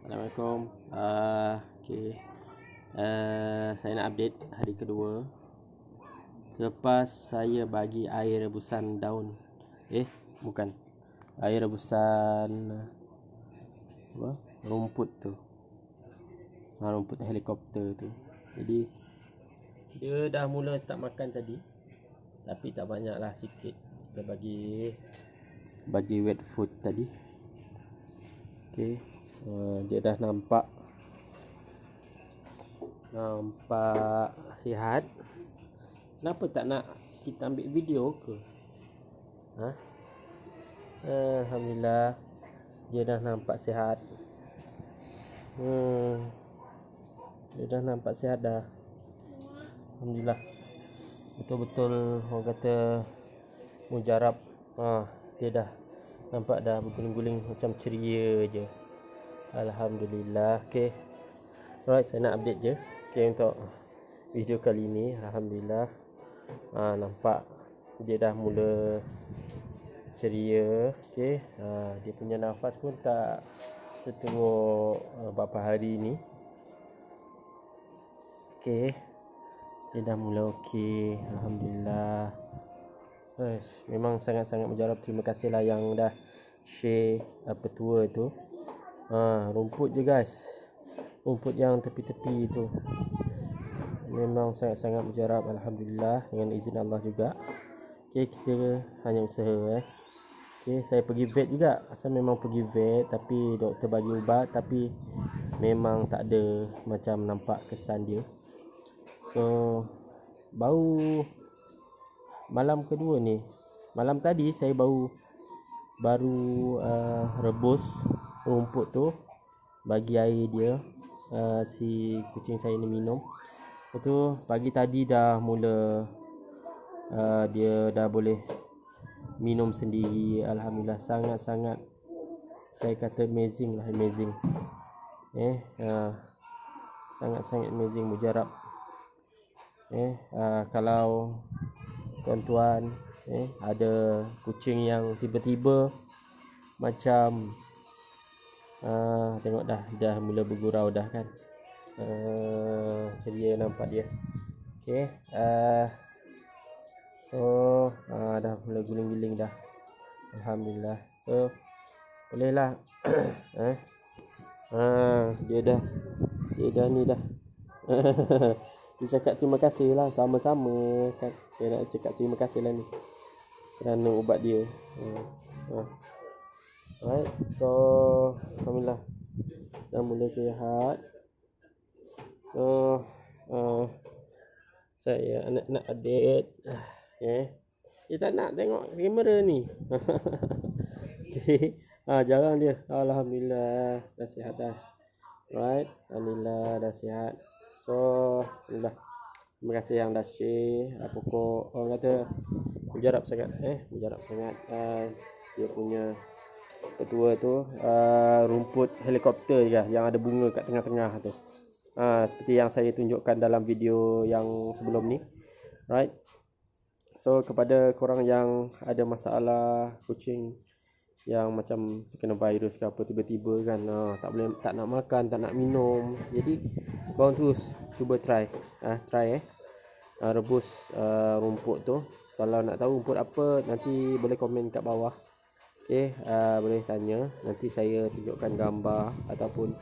Assalamualaikum. Okay. Saya nak update hari kedua selepas saya bagi air rebusan daun. Bukan. Air rebusan rumput tu. Rumput helikopter tu. Jadi dia dah mula start makan tadi. Tapi tak banyak lah, sikit. Kita bagi wet food tadi. Okay. Dia dah nampak sihat. Kenapa tak nak kita ambil video ke? Alhamdulillah, dia dah nampak sihat. Dia dah nampak sihat dah. Alhamdulillah. Betul-betul orang kata mujarab. Dia dah nampak dah berguling-guling macam ceria je. Alhamdulillah. Okay. Alright, saya nak update je. Okay, untuk video kali ni, Alhamdulillah, nampak dia dah mula ceria. Okay. Dia punya nafas pun tak seteruk beberapa hari ni. Okay. Dia dah mula okey. Alhamdulillah. Memang sangat-sangat mujarab. Terima kasih lah yang dah share petua tu. Rumput je guys. Rumput yang tepi-tepi tu memang sangat-sangat mujarab. Alhamdulillah, dengan izin Allah juga. Okay, kita hanya usaha. Okay, saya pergi vet juga. Asal memang pergi vet, tapi doktor bagi ubat, tapi memang tak ada macam nampak kesan dia. So baru malam kedua ni, malam tadi saya baru rebus rumput tu, bagi air dia, si kucing saya ni minum. Itu pagi tadi dah mula, dia dah boleh minum sendiri. Alhamdulillah, sangat-sangat saya kata amazing lah, amazing. Sangat-sangat amazing, mujarab. Kalau tuan-tuan ada kucing yang tiba-tiba macam tengok dah mula bergurau dah kan. Ceria nampak dia. Okay. So dah mula guling-guling dah. Alhamdulillah. So bolehlah. Dia dah ni dah. Dia cakap terima kasih lah, sama-sama kan. Dia nak cakap terima kasih lah ni kerana ubat dia. Alright, so alhamdulillah dah mula sihat. So saya nak update. Dia tak nak tengok kamera ni. Okay. Jarang dia. Alhamdulillah dah sihat dah. Right, alhamdulillah dah sihat. So alhamdulillah, terima kasih yang dah share. Pokok orang kata mujarab sangat. Mujarab sangat. Dia punya petua tu, rumput helikopter je yang ada bunga kat tengah-tengah tu. Seperti yang saya tunjukkan dalam video yang sebelum ni. Right. So kepada korang yang ada masalah kucing yang macam terkena virus ke apa tiba-tiba kan, tak nak makan, tak nak minum, jadi korang terus cuba try rebus rumput tu. Kalau nak tahu rumput apa, nanti boleh komen kat bawah. Okay, boleh tanya, nanti saya tunjukkan gambar ataupun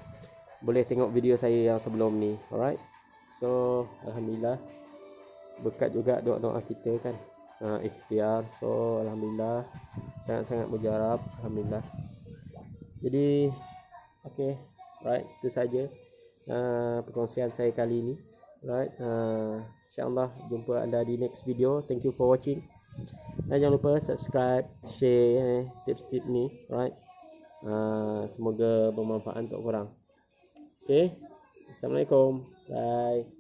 boleh tengok video saya yang sebelum ni. Alright. So alhamdulillah, berkat juga doa-doa kita kan, ikhtiar. So alhamdulillah, sangat-sangat mujarab. Alhamdulillah. Jadi okay, right, itu saja perkongsian saya kali ini. Right, insyaAllah jumpa anda di next video. Thank you for watching. Dan jangan lupa subscribe, share tips-tips ni. Right, semoga bermanfaat untuk korang. Okay, Assalamualaikum. Bye.